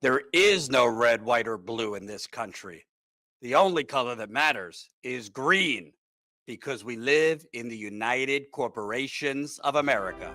There is no red, white, or blue in this country. The only color that matters is green, because we live in the United Corporations of America.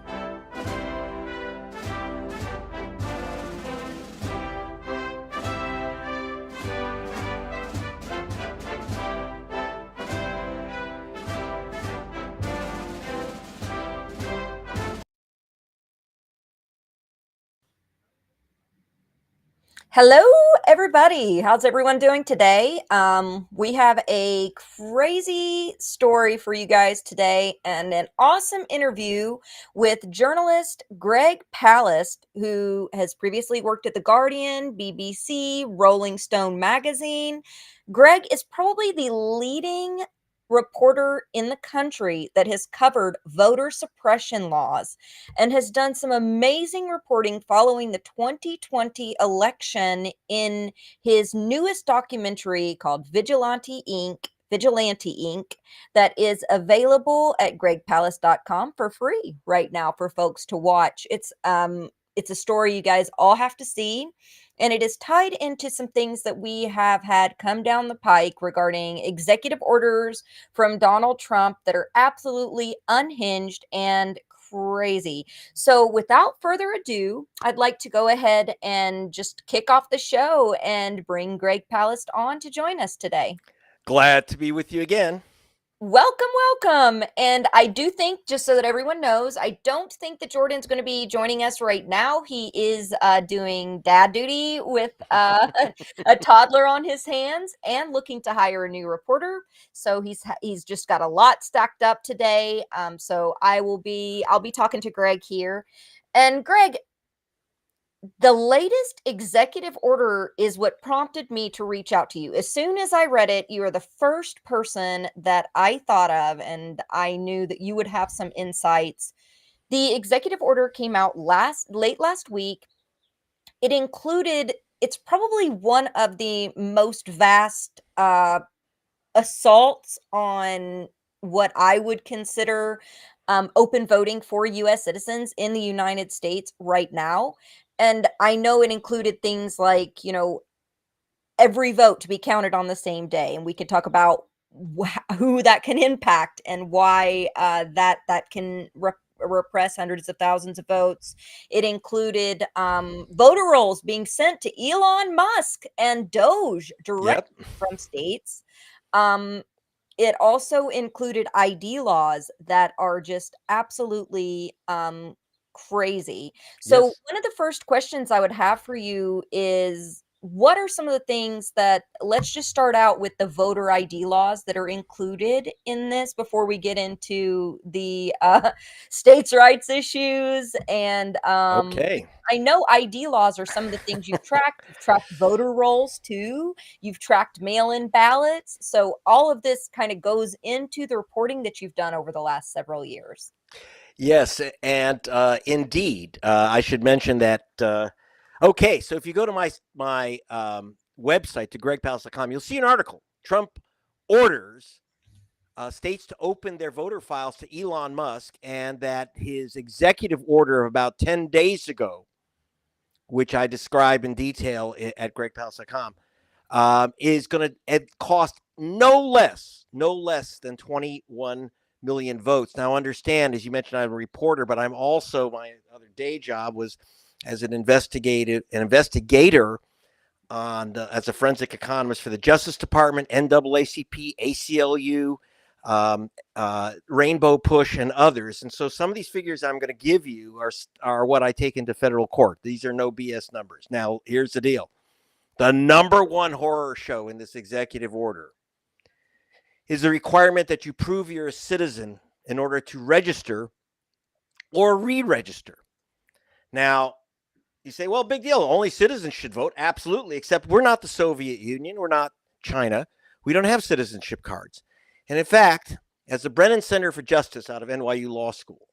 Hello, everybody. How's everyone doing today? We have a crazy story for you guys today and an awesome interview with journalist Greg Palast, who has previously worked at The Guardian, BBC, Rolling Stone magazine. Greg is probably the leading reporter in the country that has covered voter suppression laws and has done some amazing reporting following the 2020 election in his newest documentary called Vigilante Inc. that is available at gregpalast.com for free right now for folks to watch. It's a story you guys all have to see. And it is tied into some things that we have had come down the pike regarding executive orders from Donald Trump that are absolutely unhinged and crazy. So without further ado, I'd like to go ahead and just kick off the show and bring Greg Palast on to join us today. Glad to be with you again. Welcome. And I do think, just so that everyone knows, I don't think that Jordan's going to be joining us right now. He is doing dad duty with a toddler on his hands and looking to hire a new reporter. So he's just got a lot stacked up today. So I'll be talking to Greg here. And Greg, the latest executive order is what prompted me to reach out to you. As soon as I read it, you are the first person that I thought of, and I knew that you would have some insights. The executive order came out late last week. It's probably one of the most vast assaults on what I would consider open voting for U.S. citizens in the United States right now. And I know it included things like, every vote to be counted on the same day. And we could talk about who that can impact and why that can repress hundreds of thousands of votes. It included voter rolls being sent to Elon Musk and Doge directly from states. It also included ID laws that are just absolutely crazy. So one of the first questions I would have for you is, what are some of the things let's just start out with the voter ID laws that are included in this before we get into the states' rights issues. And Okay. I know ID laws are some of the things you've tracked. You've tracked voter rolls too. You've tracked mail-in ballots. So all of this kind of goes into the reporting that you've done over the last several years. Yes, and indeed, I should mention that. Okay, so if you go to my website, to gregpalast.com, you'll see an article. Trump orders states to open their voter files to Elon Musk, and that his executive order of about 10 days ago, which I describe in detail at gregpalast.com, is going to cost no less than 21 million votes. Now, understand, as you mentioned, I'm a reporter, but I'm also, my other day job was as an investigator on as a forensic economist for the Justice Department, NAACP, ACLU, Rainbow Push, and others. And so some of these figures I'm going to give you are what I take into federal court. These are no BS numbers. Now, here's the deal. The number one horror show in this executive order is the requirement that you prove you're a citizen in order to register or re-register. Now, you say, well, big deal. Only citizens should vote. Absolutely. Except we're not the Soviet Union. We're not China. We don't have citizenship cards. And in fact, as the Brennan Center for Justice out of NYU Law School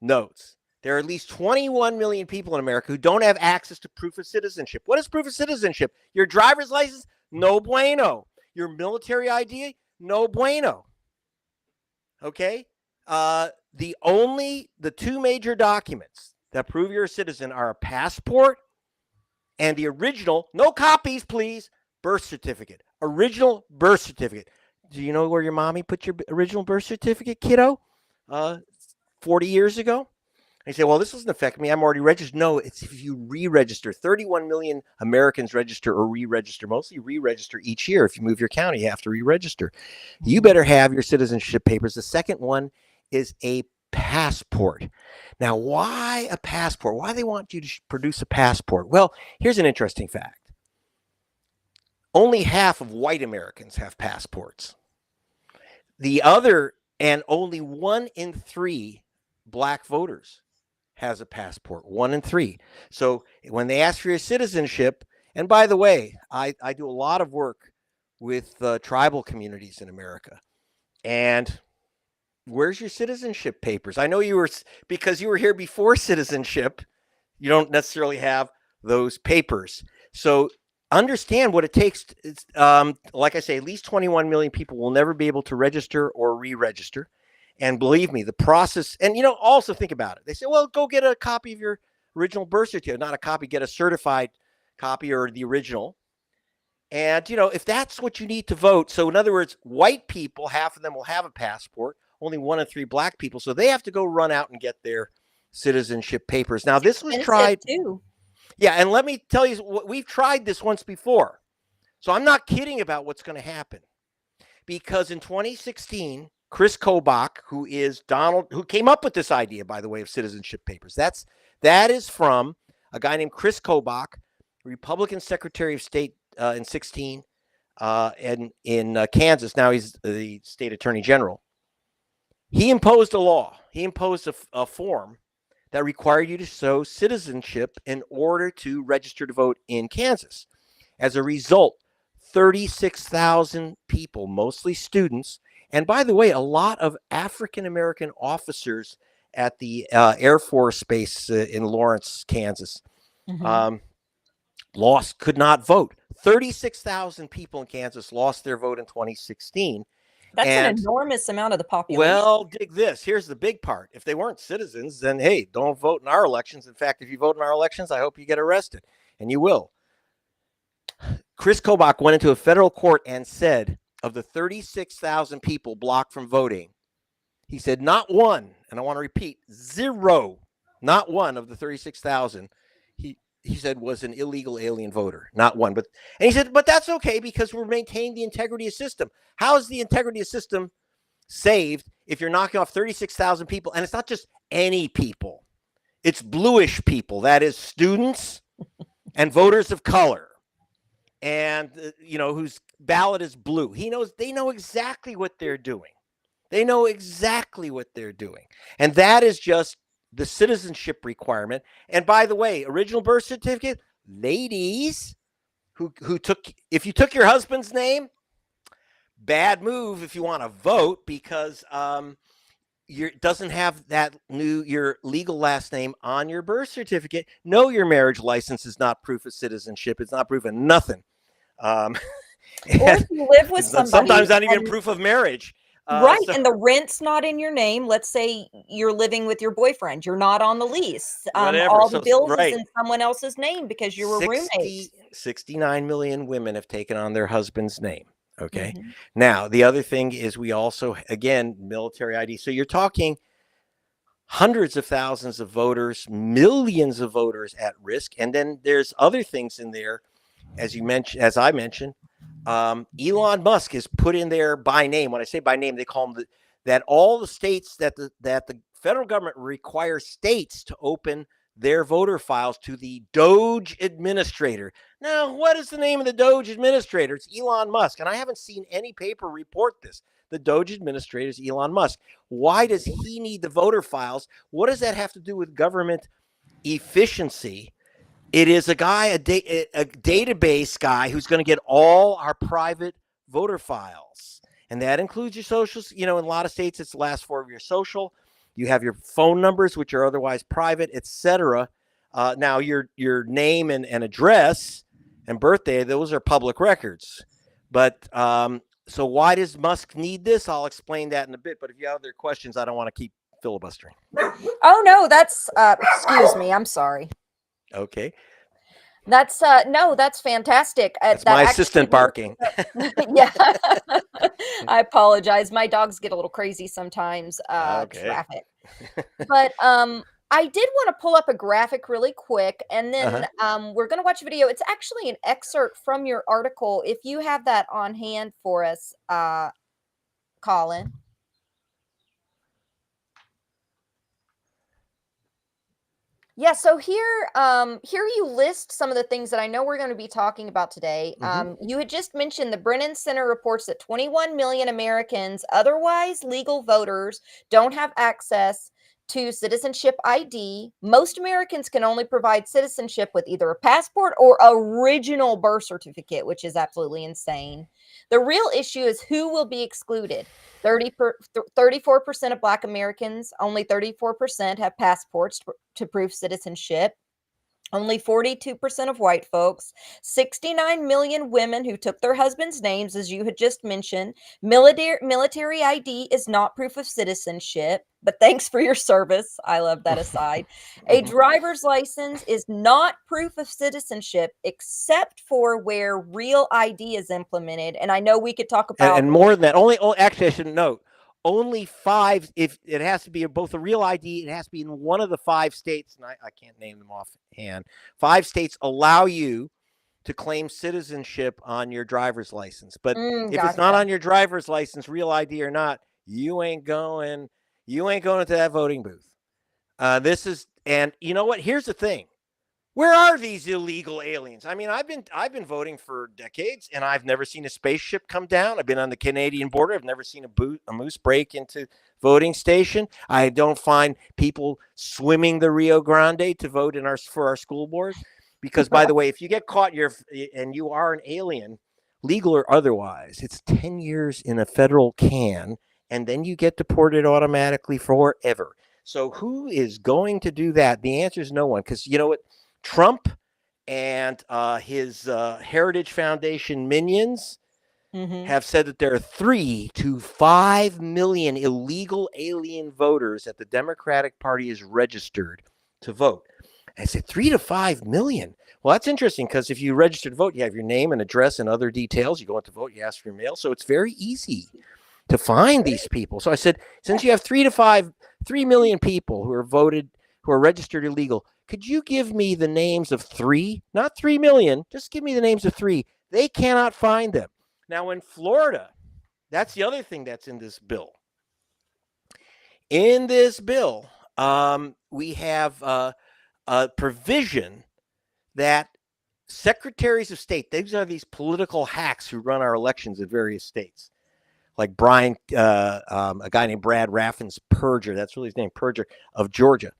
notes, there are at least 21 million people in America who don't have access to proof of citizenship. What is proof of citizenship? Your driver's license? No bueno. Your military ID? No bueno. Okay? The two major documents that prove you're a citizen are a passport and the original, no copies, please, birth certificate, original birth certificate. Do you know where your mommy put your original birth certificate, kiddo? 40 years ago? And you say, well, this doesn't affect me. I'm already registered. No, it's if you re-register. 31 million Americans register or re-register, mostly re-register each year. If you move your county, you have to re-register. You better have your citizenship papers. The second one is a passport. Now, why a passport? Why do they want you to produce a passport? Well, here's an interesting fact. Only half of white Americans have passports. And only 1 in 3 black voters has a passport. 1 in 3. So when they ask for your citizenship, and by the way, I do a lot of work with tribal communities in America. And where's your citizenship papers? I know because you were here before citizenship, you don't necessarily have those papers. So understand what it takes. Like I say, at least 21 million people will never be able to register or re-register. And believe me, the process, and also think about it. They say, well, go get a copy of your original birth certificate, not a copy, get a certified copy or the original. And, if that's what you need to vote. So in other words, white people, half of them will have a passport, only 1 in 3 black people. So they have to go run out and get their citizenship papers. Now, this was tried too. Yeah, and let me tell you, we've tried this once before. So I'm not kidding about what's going to happen. Because in 2016, Chris Kobach, who came up with this idea, by the way, of citizenship papers. That is from a guy named Chris Kobach, Republican Secretary of State in 16, and in Kansas. Now he's the state attorney general. He imposed a law. He imposed a form that required you to show citizenship in order to register to vote in Kansas. As a result, 36,000 people, mostly students, and by the way, a lot of African-American officers at the Air Force Base in Lawrence, Kansas, could not vote. 36,000 people in Kansas lost their vote in 2016. That's an enormous amount of the population. Well, dig this. Here's the big part. If they weren't citizens, then, hey, don't vote in our elections. In fact, if you vote in our elections, I hope you get arrested. And you will. Chris Kobach went into a federal court and said, of the 36,000 people blocked from voting, he said not one, and I want to repeat, 0, not one of the 36,000, he said was an illegal alien voter, not one. And he said, but that's okay because we're maintaining the integrity of the system. How is the integrity of the system saved if you're knocking off 36,000 people? And it's not just any people. It's bluish people. That is students and voters of color. And, whose ballot is blue. They know exactly what they're doing. They know exactly what they're doing. And that is just the citizenship requirement. And by the way, original birth certificate, ladies if you took your husband's name, bad move if you want to vote because doesn't have your legal last name on your birth certificate. No, your marriage license is not proof of citizenship. It's not proof of nothing. Or if you live with somebody, sometimes not even proof of marriage. Right, and the rent's not in your name. Let's say you're living with your boyfriend. You're not on the lease. All the bills is in someone else's name because you were roommates. 69 million women have taken on their husband's name. Okay. Mm-hmm. Now, the other thing is we also, again, military ID. So you're talking hundreds of thousands of voters, millions of voters at risk. And then there's other things in there, as I mentioned. Elon Musk is put in there by name. When I say by name, they call them that all the states that the federal government requires states to open their voter files to the Doge administrator. Now, what is the name of the Doge administrator? It's Elon Musk. And I haven't seen any paper report this. The Doge administrator is Elon Musk. Why does he need the voter files? What does that have to do with government efficiency? It is a guy, a database guy who's going to get all our private voter files. And that includes your socials. In a lot of states, it's the last 4 of your social. You have your phone numbers, which are otherwise private, etc. Now, your name and address and birthday, those are public records. But so why does Musk need this? I'll explain that in a bit. But if you have other questions, I don't want to keep filibustering. Oh, no, that's excuse me. I'm sorry. Okay. That's no, that's fantastic. That's That my actually assistant brings barking. up- yeah. I apologize. My dogs get a little crazy sometimes. Okay. Traffic. But I did want to pull up a graphic really quick, and then we're going to watch a video. It's actually an excerpt from your article. If you have that on hand for us, Colin. Yeah, so here you list some of the things that I know we're going to be talking about today. You had just mentioned the Brennan Center reports that 21 million Americans, otherwise legal voters, don't have access to citizenship ID. Most Americans can only provide citizenship with either a passport or original birth certificate, which is absolutely insane. The real issue is who will be excluded. 34% of Black Americans, only 34% have passports to prove citizenship. Only 42% of white folks, 69 million women who took their husbands' names, as you had just mentioned. Military ID is not proof of citizenship, but thanks for your service. I love that aside. A driver's license is not proof of citizenship, except for where real ID is implemented. And I know we could talk about. And more than that, actually, I should note, only 5, if it has to be both a real ID, it has to be in one of the 5 states, and I can't name them offhand. 5 states allow you to claim citizenship on your driver's license. But if it's not on your driver's license, real ID or not, you ain't going to that voting booth. And you know what? Here's the thing. Where are these illegal aliens? I mean, I've been voting for decades, and I've never seen a spaceship come down. I've been on the Canadian border. I've never seen a moose break into voting station. I don't find people swimming the Rio Grande to vote for our school board. Because, by the way, if you get caught and you are an alien, legal or otherwise, it's 10 years in a federal can, and then you get deported automatically forever. So who is going to do that? The answer is no one, because you know what? Trump and his Heritage Foundation minions have said that there are 3 to 5 million illegal alien voters that the Democratic Party is registered to vote. I said 3 to 5 million. Well, that's interesting, because if you register to vote, you have your name and address and other details. You go out to vote, you ask for your mail. So it's very easy to find these people. So I said, since you have 3 million people who are registered illegal, could you give me the names of 3, not 3 million, just give me the names of 3. They cannot find them. Now in Florida, that's the other thing that's in this bill. In this bill, we have a provision that secretaries of state, these are these political hacks who run our elections in various states, like a guy named Brad Raffin's Purger, that's really his name, Purger, of Georgia.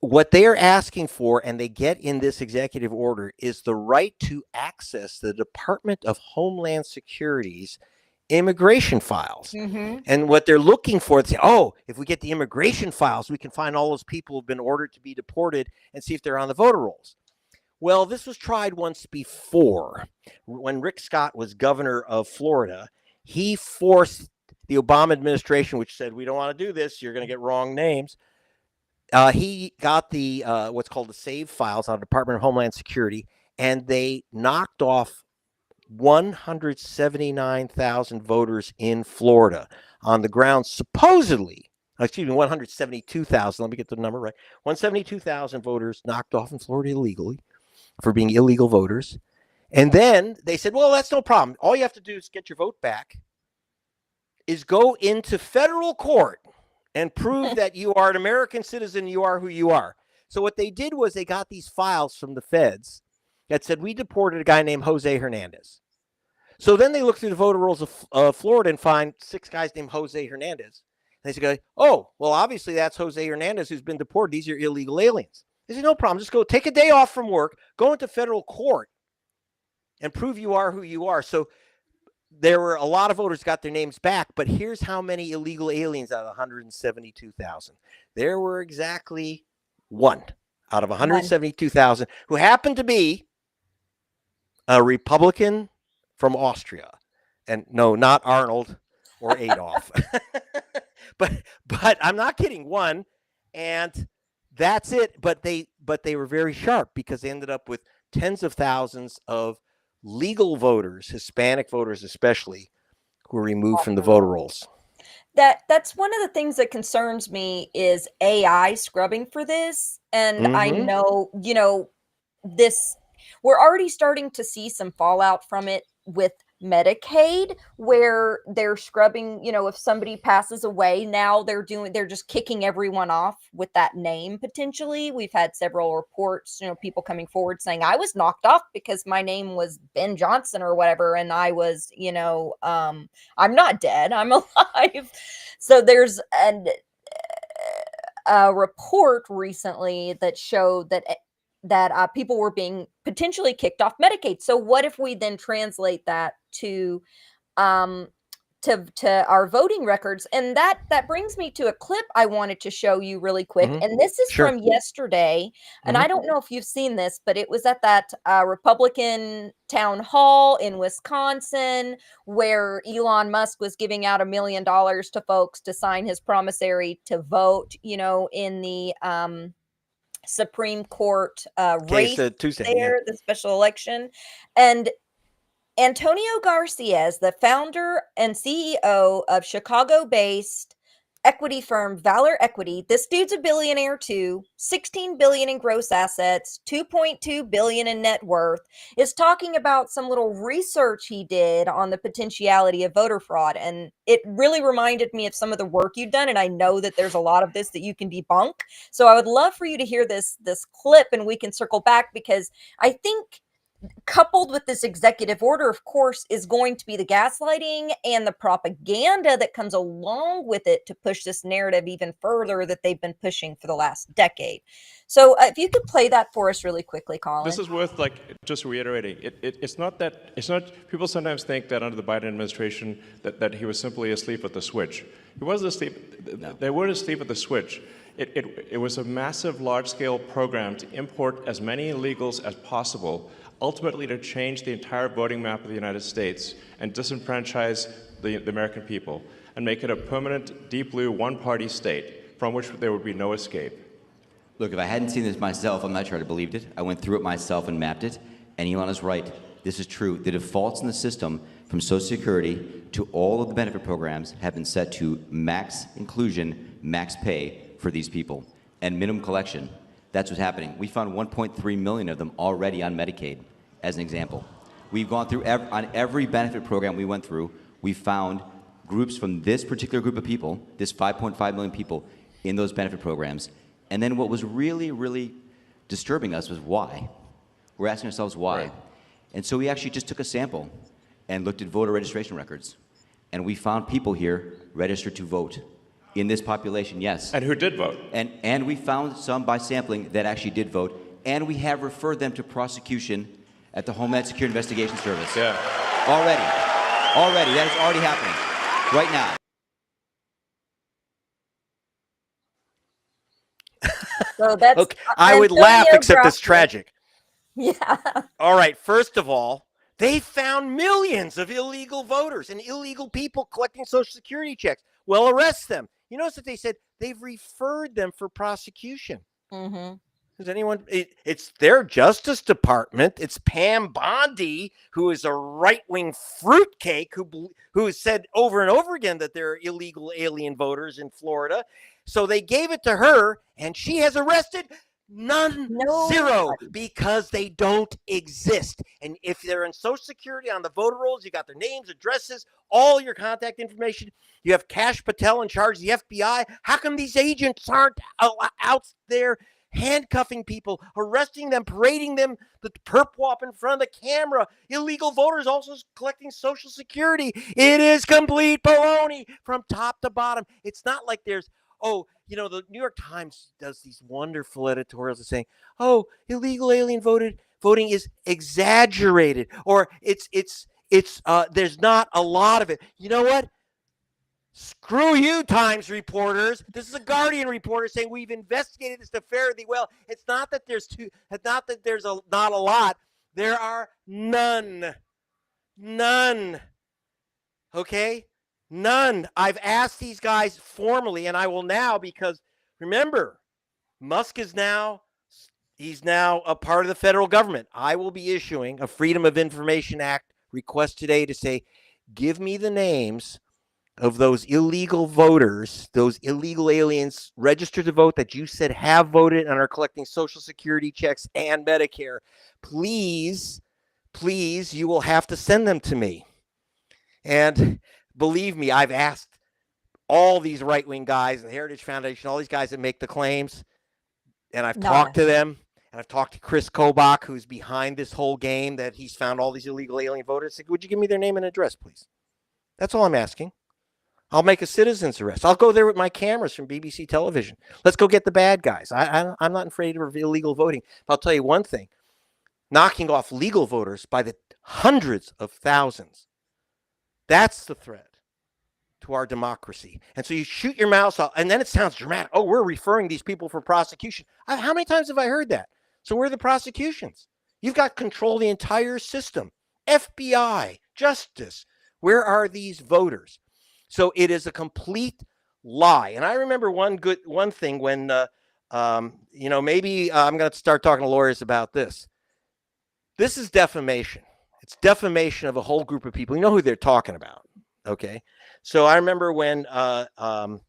What they are asking for, and they get in this executive order, is the right to access the Department of Homeland Security's immigration files. And what they're looking for, they say, if we get the immigration files, we can find all those people who've been ordered to be deported and see if they're on the voter rolls. Well, this was tried once before. When Rick Scott was governor of Florida, he forced the Obama administration, which said, we don't want to do this, you're going to get wrong names. He got the what's called the save files out of the Department of Homeland Security, and they knocked off 179,000 voters in Florida on the grounds, supposedly, 172,000. Let me get the number right. 172,000 voters knocked off in Florida illegally for being illegal voters. And then they said, well, that's no problem. All you have to do is get your vote back, is go into federal court and prove that you are an American citizen, you are who you are. So what they did was they got these files from the feds that said, we deported a guy named Jose Hernandez. So then they look through the voter rolls of Florida and find 6 guys named Jose Hernandez. And they say, well, obviously that's Jose Hernandez who's been deported. These are illegal aliens. They say, no problem. Just go take a day off from work, go into federal court and prove you are who you are. So there were a lot of voters got their names back, but here's how many illegal aliens out of 172,000. There were exactly 1 out of 172,000 who happened to be a Republican from Austria. And no, not Arnold or Adolf. but I'm not kidding, 1. And that's it. But they were very sharp, because they ended up with tens of thousands of legal voters, Hispanic voters especially, who were removed from the voter rolls. That's one of the things that concerns me is AI scrubbing for this. And I Mhm. know, this we're already starting to see some fallout from it with Medicaid, where they're scrubbing, if somebody passes away, now they're just kicking everyone off with that name potentially. We've had several reports, people coming forward saying I was knocked off because my name was Ben Johnson or whatever, and I was, I'm not dead, I'm alive. So there's a report recently that showed that people were being potentially kicked off Medicaid. So what if we then translate that um, to our voting records? And that brings me to a clip I wanted to show you really quick. Mhm. And this is Sure. from yesterday. And Mhm. I don't know if you've seen this, but it was at that Republican town hall in Wisconsin where Elon Musk was giving out $1 million to folks to sign his promissory to vote, in the Supreme Court Case race Tuesday, yeah. there, the special election. And Antonio Garcia, the founder and CEO of Chicago-based equity firm Valor Equity. This dude's a billionaire too, 16 billion in gross assets, 2.2 billion in net worth, is talking about some little research he did on the potentiality of voter fraud. And it really reminded me of some of the work you've done. And I know that there's a lot of this that you can debunk. So I would love for you to hear this clip and we can circle back, because I think coupled with this executive order, of course, is going to be the gaslighting and the propaganda that comes along with it to push this narrative even further that they've been pushing for the last decade. So if you could play that for us really quickly, Colin. This is worth just reiterating. It's not people sometimes think that under the Biden administration that he was simply asleep at the switch. He wasn't asleep. No. They weren't asleep at the switch. It was a massive, large-scale program to import as many illegals as possible, ultimately to change the entire voting map of the United States and disenfranchise the American people and make it a permanent, deep blue, one-party state from which there would be no escape. Look, if I hadn't seen this myself, I'm not sure I'd have believed it. I went through it myself and mapped it, and Elon is right. This is true. The defaults in the system from Social Security to all of the benefit programs have been set to max inclusion, max pay for these people, and minimum collection. That's what's happening. We found 1.3 million of them already on Medicaid, as an example. We've gone through on every benefit program we went through, we found groups from this particular group of people, this 5.5 million people in those benefit programs. And then what was really, really disturbing us was why. We're asking ourselves why. Right. And so we actually just took a sample and looked at voter registration records. And we found people here registered to vote in this population, yes. And who did vote? And we found some by sampling that actually did vote. And we have referred them to prosecution at the Homeland Security Investigation Service. Yeah. Already. That is already happening right now. So that's Okay, I would laugh, except it's tragic. Yeah. All right, first of all, they found millions of illegal voters and illegal people collecting Social Security checks. Well, arrest them. You notice that they said they've referred them for prosecution. Mm-hmm. Does anyone? It's their Justice Department. It's Pam Bondi, who is a right-wing fruitcake who has said over and over again that there are illegal alien voters in Florida. So they gave it to her, and she has arrested zero, because they don't exist. And if they're in Social Security on the voter rolls, you got their names, addresses, all your contact information. You have Kash Patel in charge of the FBI. How come these agents aren't out there handcuffing people, arresting them, parading them, the perp wop in front of the camera? Illegal voters also collecting Social Security. It is complete baloney from top to bottom. It's not like there's, the New York Times does these wonderful editorials of saying, illegal alien voting is exaggerated, or it's there's not a lot of it. You know what? Screw you, Times reporters. This is a Guardian reporter saying we've investigated this to fare thee well. It's not that there's not a lot. There are none. Okay? None. I've asked these guys formally, and I will now, because remember, Musk is now He's now a part of the federal government. I will be issuing a Freedom of Information Act request today to say, give me the names of those illegal voters, those illegal aliens registered to vote that you said have voted and are collecting Social Security checks and Medicare. Please, please, you will have to send them to me. And believe me, I've asked all these right-wing guys, the Heritage Foundation, all these guys that make the claims, and I've talked to them, and I've talked to Chris Kobach, who's behind this whole game, that he's found all these illegal alien voters. Like, would you give me their name and address, please? That's all I'm asking. I'll make a citizen's arrest. I'll go there with my cameras from BBC television. Let's go get the bad guys. I'm not afraid of illegal voting. But I'll tell you one thing. Knocking off legal voters by the hundreds of thousands. That's the threat to our democracy. And so you shoot your mouth off, and then it sounds dramatic. Oh, we're referring these people for prosecution. How many times have I heard that? So where are the prosecutions? You've got control of the entire system. FBI, justice. Where are these voters? So it is a complete lie. And I remember one thing when, maybe I'm going to start talking to lawyers about this. This is defamation. It's defamation of a whole group of people. You know who they're talking about. Okay. So I remember when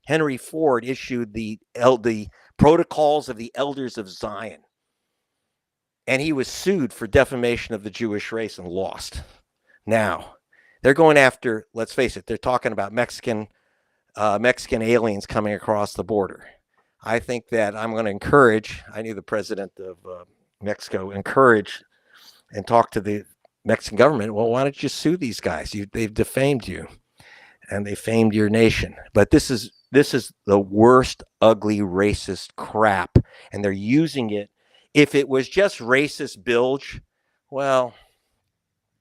Henry Ford issued the Protocols of the Elders of Zion, and he was sued for defamation of the Jewish race and lost. Now, they're going after, let's face it, they're talking about Mexican aliens coming across the border. I think that I'm going to encourage, I knew the president of Mexico, encourage and talk to the Mexican government. Well, why don't you sue these guys? They've defamed you and they famed your nation. But this is the worst, ugly, racist crap. And they're using it. If it was just racist bilge, well,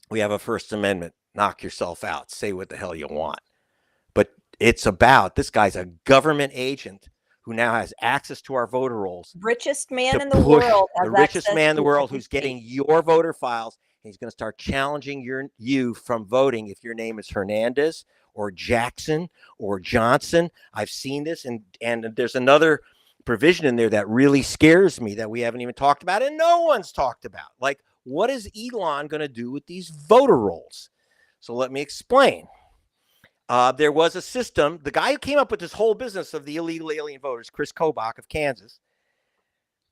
we have a First Amendment. Knock yourself out. Say what the hell you want. But it's about, this guy's a government agent who now has access to our voter rolls. Richest man in the world. The richest man in the world who's getting your voter files. And he's going to start challenging you from voting if your name is Hernandez or Jackson or Johnson. I've seen this. And there's another provision in there that really scares me that we haven't even talked about and no one's talked about. Like, what is Elon going to do with these voter rolls? So let me explain. There was a system. The guy who came up with this whole business of the illegal alien voters, Chris Kobach of Kansas.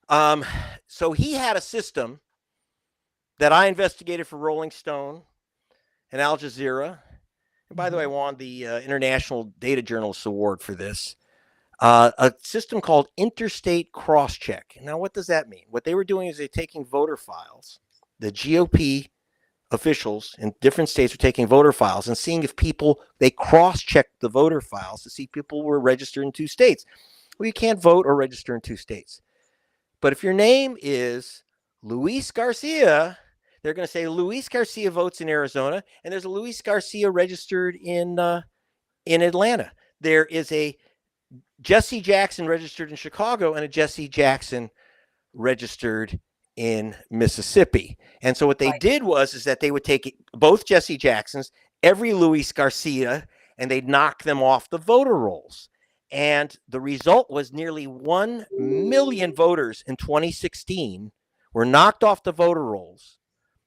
So he had a system that I investigated for Rolling Stone and Al Jazeera. And by the way, I won the International Data Journalist Award for this. A system called Interstate Crosscheck. Now, what does that mean? What they were doing is they're taking voter files. The GOP officials in different states are taking voter files and seeing if they cross-checked the voter files to see if people were registered in 2 states. Well, you can't vote or register in 2 states. But if your name is Luis Garcia, they're going to say Luis Garcia votes in Arizona, and there's a Luis Garcia registered in Atlanta. There is a Jesse Jackson registered in Chicago and a Jesse Jackson registered in Mississippi. And so what they did is that they would take both Jesse Jacksons, every Luis Garcia, and they'd knock them off the voter rolls. And the result was nearly 1 million voters in 2016 were knocked off the voter rolls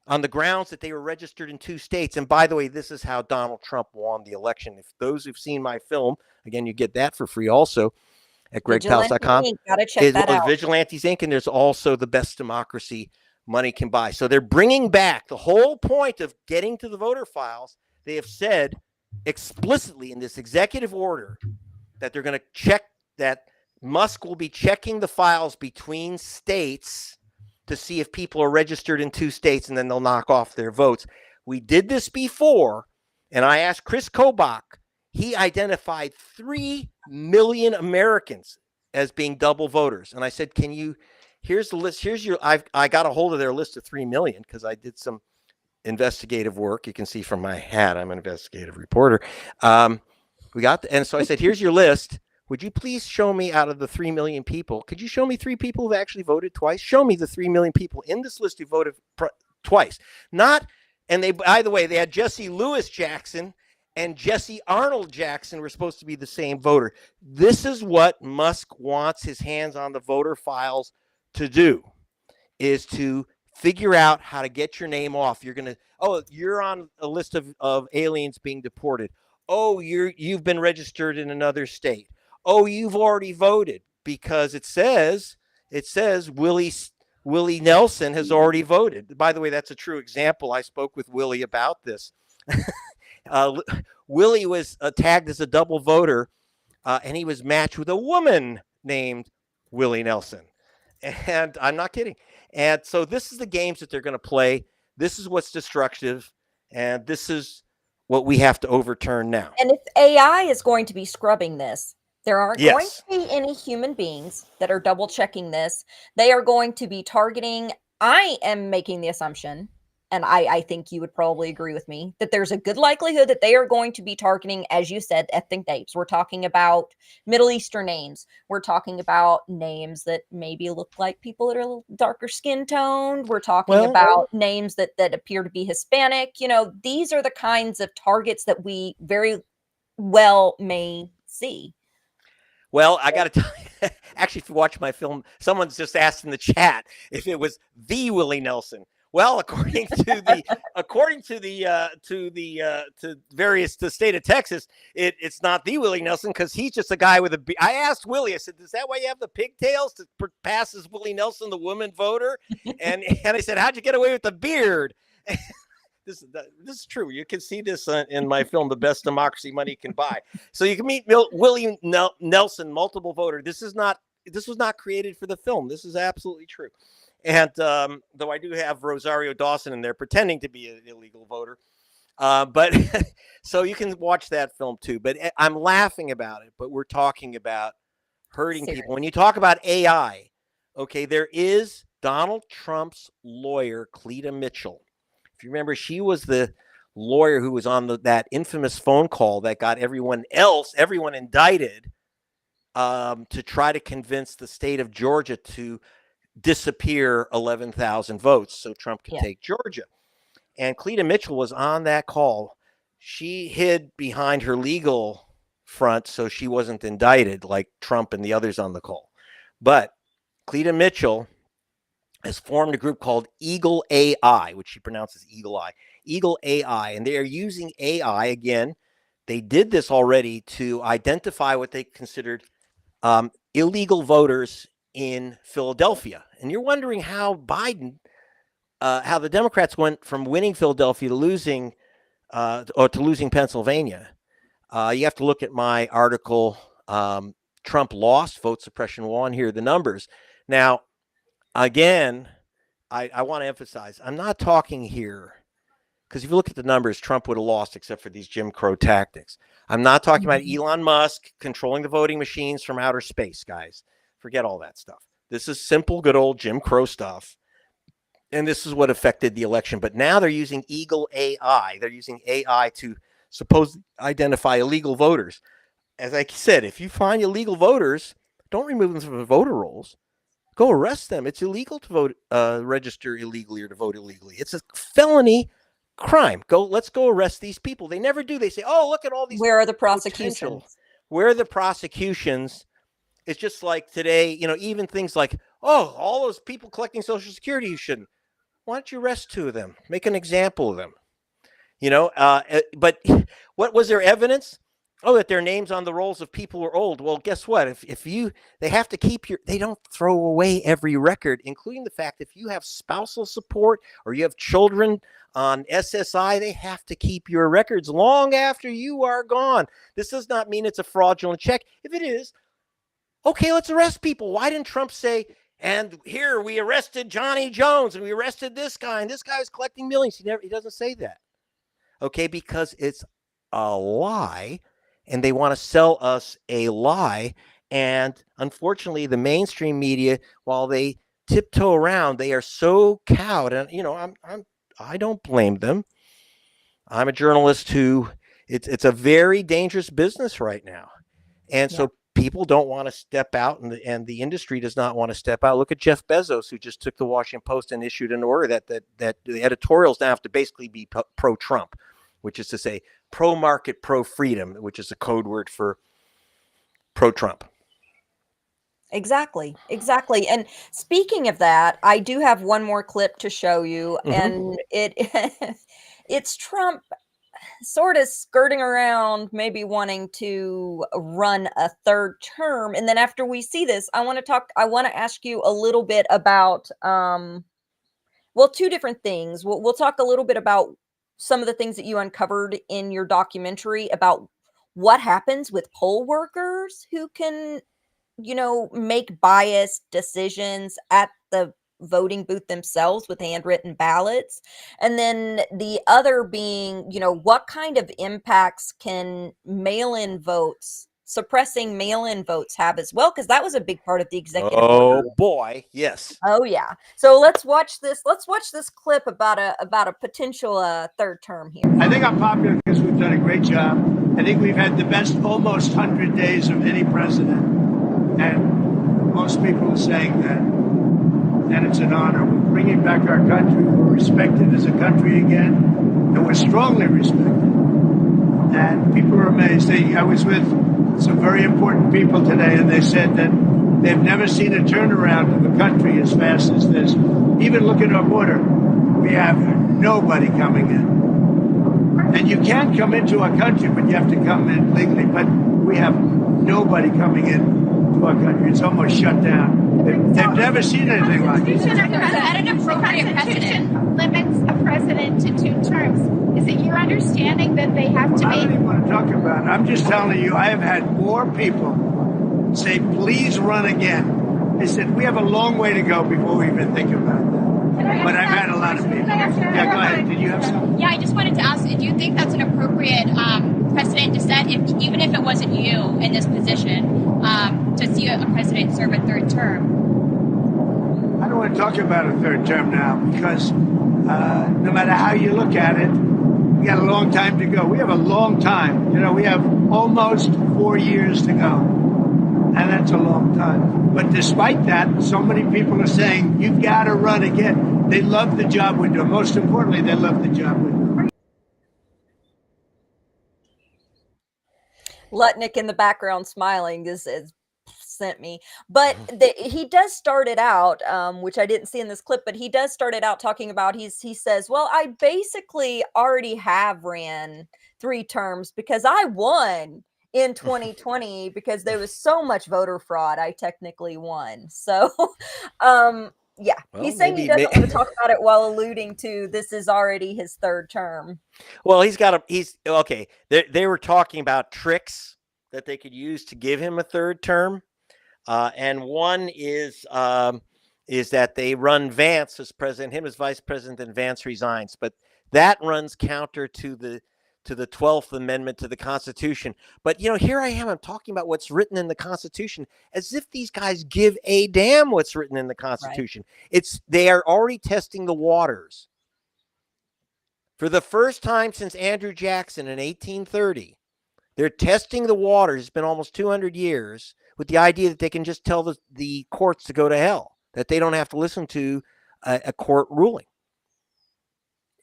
on the grounds that they were registered in 2 states. And by the way, this is how Donald Trump won the election. If those who've seen my film, again, you get that for free also at gregpalast.com. Gotta check that out. Vigilantes Inc. And there's also The Best Democracy Money Can Buy. So they're bringing back the whole point of getting to the voter files. They have said explicitly in this executive order that they're going to check, that Musk will be checking the files between states to see if people are registered in 2 states, and then they'll knock off their votes. We did this before, and I asked Chris Kobach. He identified 3 million Americans as being double voters. And I said, here's the list. I got a hold of their list of 3 million because I did some investigative work. You can see from my hat, I'm an investigative reporter. And so I said, here's your list. Would you please show me out of the 3 million people, could you show me 3 people who've actually voted twice? Show me the 3 million people in this list who voted twice. By the way, they had Jesse Lewis Jackson and Jesse Arnold Jackson were supposed to be the same voter. This is what Musk wants his hands on the voter files to do. is to figure out how to get your name off. You're on a list of aliens being deported. Oh, you've been registered in another state. Oh, you've already voted, because it says Willie Nelson has already voted. By the way, that's a true example. I spoke with Willie about this. Willie was tagged as a double voter, and he was matched with a woman named Willie Nelson. And I'm not kidding. And so this is the games that they're going to play. This is what's destructive. And this is what we have to overturn now. And if AI is going to be scrubbing this, there aren't going Yes. to be any human beings that are double checking this. They are going to be targeting. I am making the assumption, and I think you would probably agree with me, that there's a good likelihood that they are going to be targeting, as you said, ethnic names. We're talking about Middle Eastern names. We're talking about names that maybe look like people that are a little darker skin toned. We're talking about names that appear to be Hispanic. You know, these are the kinds of targets that we very well may see. Well, I got to tell you, actually, if you watch my film, someone's just asked in the chat if it was the Willie Nelson. Well, according to the state of Texas, it's not the Willie Nelson, because he's just a guy with a. I asked Willie, I said, "Is that why you have the pigtails to pass as Willie Nelson, the woman voter?" And I said, "How'd you get away with the beard?" This is true. You can see this in my film, The Best Democracy Money Can Buy. So you can meet Willie Nelson, multiple voter. This was not created for the film. This is absolutely true. And though I do have Rosario Dawson in there pretending to be an illegal voter. But so you can watch that film too. But I'm laughing about it. But we're talking about hurting people. When you talk about AI, okay, there is Donald Trump's lawyer, Cleta Mitchell. If you remember, she was the lawyer who was on that infamous phone call that got everyone indicted to try to convince the state of Georgia to disappear 11,000 votes so Trump could take Georgia. And Cleta Mitchell was on that call. She hid behind her legal front so she wasn't indicted like Trump and the others on the call. But Cleta Mitchell has formed a group called Eagle AI, which she pronounces Eagle Eye. Eagle AI, and they are using AI again. They did this already to identify what they considered illegal voters in Philadelphia. And you're wondering how the Democrats went from winning Philadelphia to losing Pennsylvania. You have to look at my article, Trump Lost, Vote Suppression Won. Here are the numbers. Now, again, I want to emphasize, I'm not talking here, because if you look at the numbers, Trump would have lost except for these Jim Crow tactics. I'm not talking about Elon Musk controlling the voting machines from outer space, guys. Forget all that stuff. This is simple, good old Jim Crow stuff. And this is what affected the election. But now they're using Eagle AI. They're using AI to supposedly identify illegal voters. As I said, if you find illegal voters, don't remove them from the voter rolls. Go arrest them. It's illegal to vote, register illegally or to vote illegally. It's a felony crime. Let's go arrest these people. They never do. They say, "Oh, look at all these." Where are the prosecutions? Where are the prosecutions? It's just like today, even things like, "Oh, all those people collecting Social Security, you shouldn't." Why don't you arrest 2 of them? Make an example of them. But what was their evidence? Oh, that their names on the rolls of people were old. Well, guess what? They have to keep they don't throw away every record, including the fact if you have spousal support or you have children on SSI, they have to keep your records long after you are gone. This does not mean it's a fraudulent check. If it is, okay, let's arrest people. Why didn't Trump say, and here we arrested Johnny Jones and we arrested this guy and this guy was collecting millions? He doesn't say that. Okay, because it's a lie. And they want to sell us a lie. And unfortunately, the mainstream media, while they tiptoe around, they are so cowed. And, I don't blame them. I'm a journalist who it's a very dangerous business right now. And so people don't want to step out and the industry does not want to step out. Look at Jeff Bezos, who just took the Washington Post and issued an order that the editorials now have to basically be pro-Trump, which is to say pro-market, pro-freedom, which is a code word for pro-Trump. Exactly. Exactly. And speaking of that, I do have one more clip to show you, and it it's Trump sort of skirting around maybe wanting to run a third term. And then after we see this, I want to ask you a little bit about well, two different things. We'll talk a little bit about some of the things that you uncovered in your documentary about what happens with poll workers who can, make biased decisions at the voting booth themselves with handwritten ballots. And then the other being, what kind of impacts can suppressing mail-in votes have as well? Because that was a big part of the executive order. Oh boy, yes. Oh yeah. So let's watch this. Let's watch this clip about a potential third term here. I think I'm popular because we've done a great job. I think we've had the best almost 100 days of any president. And most people are saying that. And it's an honor. We're bringing back our country. We're respected as a country again. And we're strongly respected. And people are amazed. I was with some very important people today, and they said that they've never seen a turnaround of the country as fast as this. Even look at our border. We have nobody coming in. And you can come into our country, but you have to come in legally. But we have nobody coming in to our country. It's almost shut down. They've never seen anything like this. The Constitution limits a president to 2 terms. Is it your understanding that they have to I don't be? even want to talk about it. I'm just telling you, I have had more people say, please run again. They said, we have a long way to go before we even think about that. But I've had a lot of people. Yeah, go ahead. Did you have something? Yeah, I just wanted to ask, do you think that's an appropriate precedent to set, even if it wasn't you in this position, to see a president serve a 3rd term? I don't want to talk about a 3rd term now because no matter how you look at it, we got a long time to go. We have a long time. We have almost 4 years to go. And that's a long time. But despite that, so many people are saying, you've got to run again. They love the job we're doing. Most importantly, they love the job we're doing. Lutnick in the background smiling is sent me, but he does start it out, which I didn't see in this clip, but he does start it out talking about he says, well, I basically already have ran 3 terms because I won in 2020 because there was so much voter fraud. I technically won. So, yeah, Well, he's saying he doesn't want to talk about it while alluding to this is already his 3rd term. Well, he's okay. They were talking about tricks that they could use to give him a 3rd term. And one is that they run Vance as president, him as vice president, and Vance resigns. But that runs counter to the 12th Amendment to the Constitution. But, here I am. I'm talking about what's written in the Constitution as if these guys give a damn what's written in the Constitution. Right. They are already testing the waters. For the first time since Andrew Jackson in 1830, they're testing the waters. It's been almost 200 years with the idea that they can just tell the courts to go to hell, that they don't have to listen to a court ruling.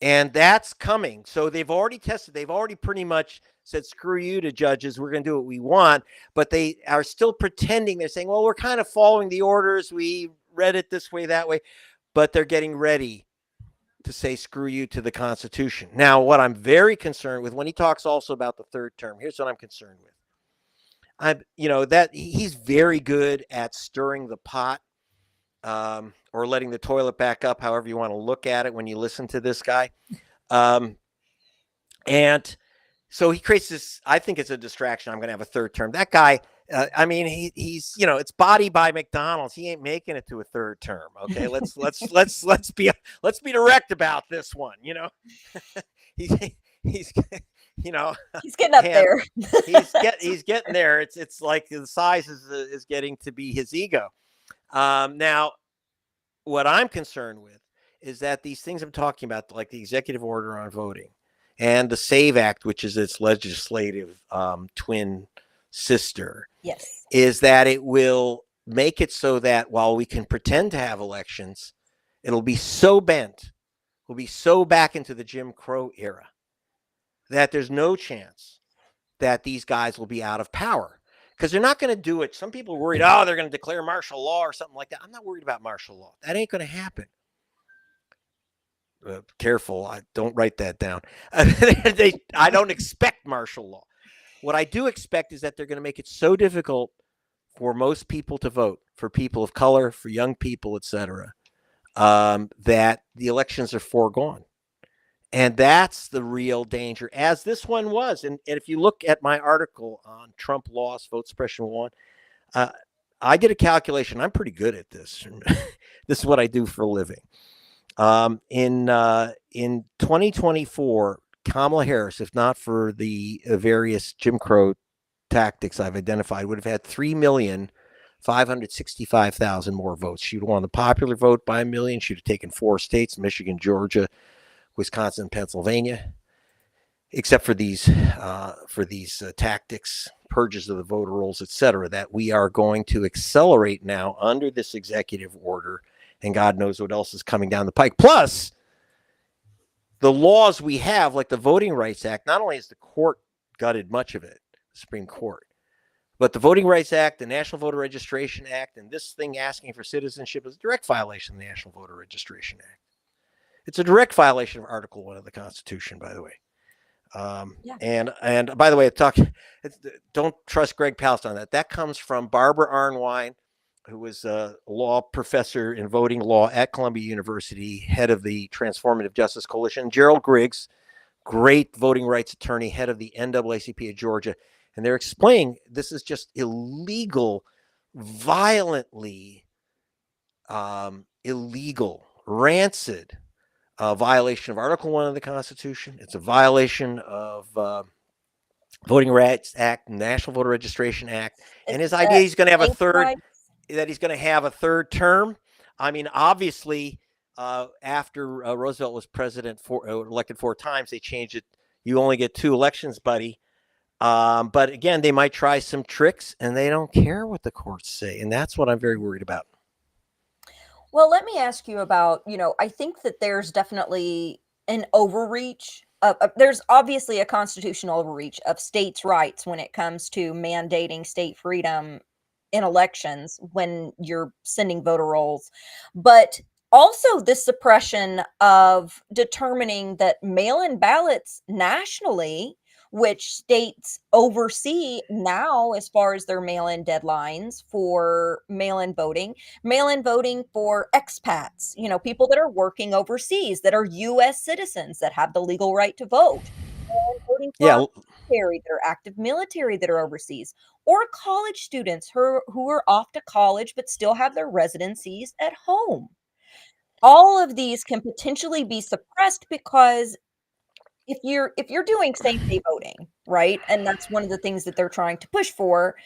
And that's coming. So they've already tested. They've already pretty much said, screw you to judges. We're going to do what we want. But they are still pretending. They're saying, well, we're kind of following the orders. We read it this way, that way. But they're getting ready to say, screw you to the Constitution. Now, what I'm very concerned with when he talks also about the 3rd term, here's what I'm concerned with. That he's very good at stirring the pot. Or letting the toilet back up, however you want to look at it when you listen to this guy. And so he creates this, I think it's a distraction. I'm going to have a 3rd term. That guy, he's, it's body by McDonald's. He ain't making it to a 3rd term. Okay. Let's be direct about this one. He's he's getting up there. he's getting there. It's like the size is getting to be his ego. Now, what I'm concerned with is that these things I'm talking about, like the executive order on voting and the SAVE Act, which is its legislative twin sister, yes, is that it will make it so that while we can pretend to have elections, it'll be so bent, we'll be so back into the Jim Crow era that there's no chance that these guys will be out of power. because they're not going to do it. Some people are worried, oh, they're going to declare martial law or something like that. I'm not worried about martial law. That ain't going to happen. Careful, I don't write that down. I don't expect martial law. What I do expect is that they're going to make it so difficult for most people to vote, for people of color, for young people, etc., that the elections are foregone. And that's the real danger, as this one was. And if you look at my article on Trump lost, vote suppression won, I did a calculation. I'm pretty good at this. This is what I do for a living. In 2024, Kamala Harris, if not for the various Jim Crow tactics I've identified, would have had 3,565,000 more votes. She would have won the popular vote by 1 million. She would have taken 4 states, Michigan, Georgia, Wisconsin, Pennsylvania, except for these tactics, purges of the voter rolls, et cetera, that we are going to accelerate now under this executive order. And God knows what else is coming down the pike. Plus, the laws we have, like the Voting Rights Act, not only has the court gutted much of it, the Supreme Court, but the Voting Rights Act, the National Voter Registration Act, and this thing asking for citizenship is a direct violation of the National Voter Registration Act. It's a direct violation of Article 1 of the Constitution, by the way. And by the way, don't trust Greg Palast on that. That comes from Barbara Arnwine, who was a law professor in voting law at Columbia University, head of the Transformative Justice Coalition, Gerald Griggs, great voting rights attorney, head of the NAACP of Georgia. And they're explaining this is just illegal, violently illegal, rancid violation of Article 1 of the Constitution. It's a violation of Voting Rights Act, National Voter Registration Act. And his idea he's going to have a third term. I mean, obviously, after Roosevelt was president, elected 4 times, they changed it. You only get 2 elections, buddy. But again, they might try some tricks, and they don't care what the courts say. And that's what I'm very worried about. Well, let me ask you about, I think that there's definitely an overreach. There's obviously a constitutional overreach of states' rights when it comes to mandating state freedom in elections when you're sending voter rolls, but also the suppression of determining that mail-in ballots nationally, which states oversee now as far as their mail-in deadlines for mail-in voting for expats, people that are working overseas, that are U.S. citizens, that have the legal right to vote, and voting for military, that are active military that are overseas, or college students who are off to college but still have their residencies at home. All of these can potentially be suppressed because if you're doing same-day voting, right? And that's one of the things that they're trying to push for.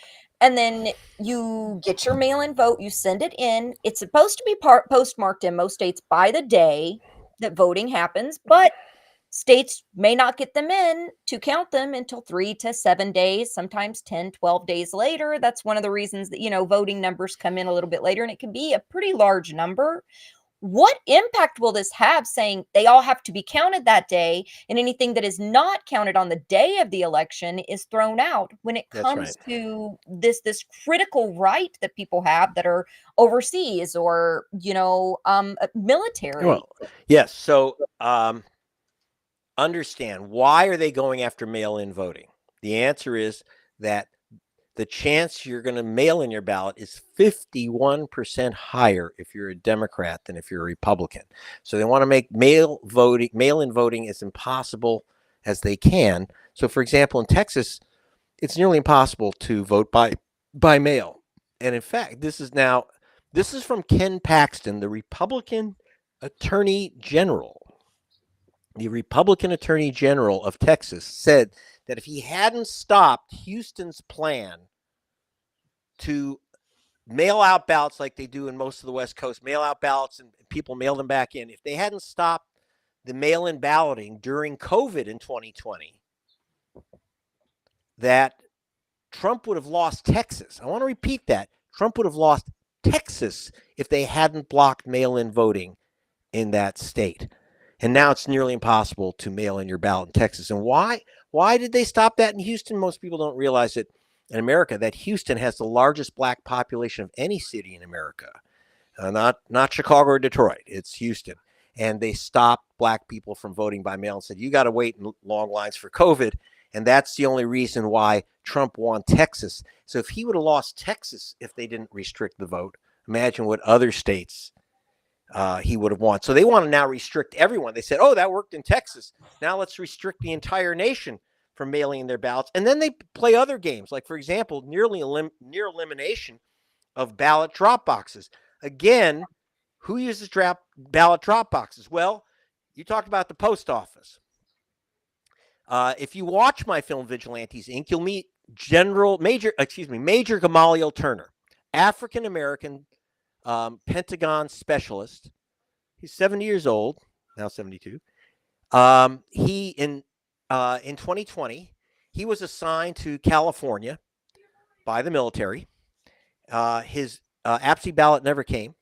And then you get your mail-in vote, you send it in. It's supposed to be postmarked in most states by the day that voting happens, but states may not get them in to count them until 3 to 7 days, sometimes 10, 12 days later. That's one of the reasons that, voting numbers come in a little bit later, and it can be a pretty large number. What impact will this have, saying they all have to be counted that day, and anything that is not counted on the day of the election is thrown out when it comes to this critical right that people have that are overseas or, military? Well, yes. So understand, why are they going after mail-in voting? The answer is that the chance you're going to mail in your ballot is 51% higher if you're a Democrat than if you're a Republican. So they want to make mail-in voting as impossible as they can. So, for example, in Texas, it's nearly impossible to vote by mail. And in fact, this is from Ken Paxton, the Republican Attorney General. The Republican Attorney General of Texas said that if he hadn't stopped Houston's plan to mail out ballots like they do in most of the West Coast, mail out ballots and people mail them back in, if they hadn't stopped the mail-in balloting during COVID in 2020, that Trump would have lost Texas. I want to repeat that. Trump would have lost Texas if they hadn't blocked mail-in voting in that state. And now it's nearly impossible to mail in your ballot in Texas. And why did they stop that in Houston? Most people don't realize it. in America that Houston has the largest black population of any city in America. Not Chicago or Detroit. It's Houston. And they stopped black people from voting by mail and said, you got to wait in long lines for COVID. And that's the only reason why Trump won Texas. So if he would have lost Texas, if they didn't restrict the vote, imagine what other states he would have won. So they want to now restrict everyone. They said, oh, that worked in Texas. Now let's restrict the entire nation from mailing in their ballots. And then they play other games, like, for example, near elimination of ballot drop boxes. Again, who uses ballot drop boxes? Well, you talked about the post office. If you watch my film Vigilantes Inc., you'll meet Major Gamaliel Turner, African-American Pentagon specialist. He's 70 years old, now 72. He in 2020, he was assigned to California by the military. His absentee ballot never came.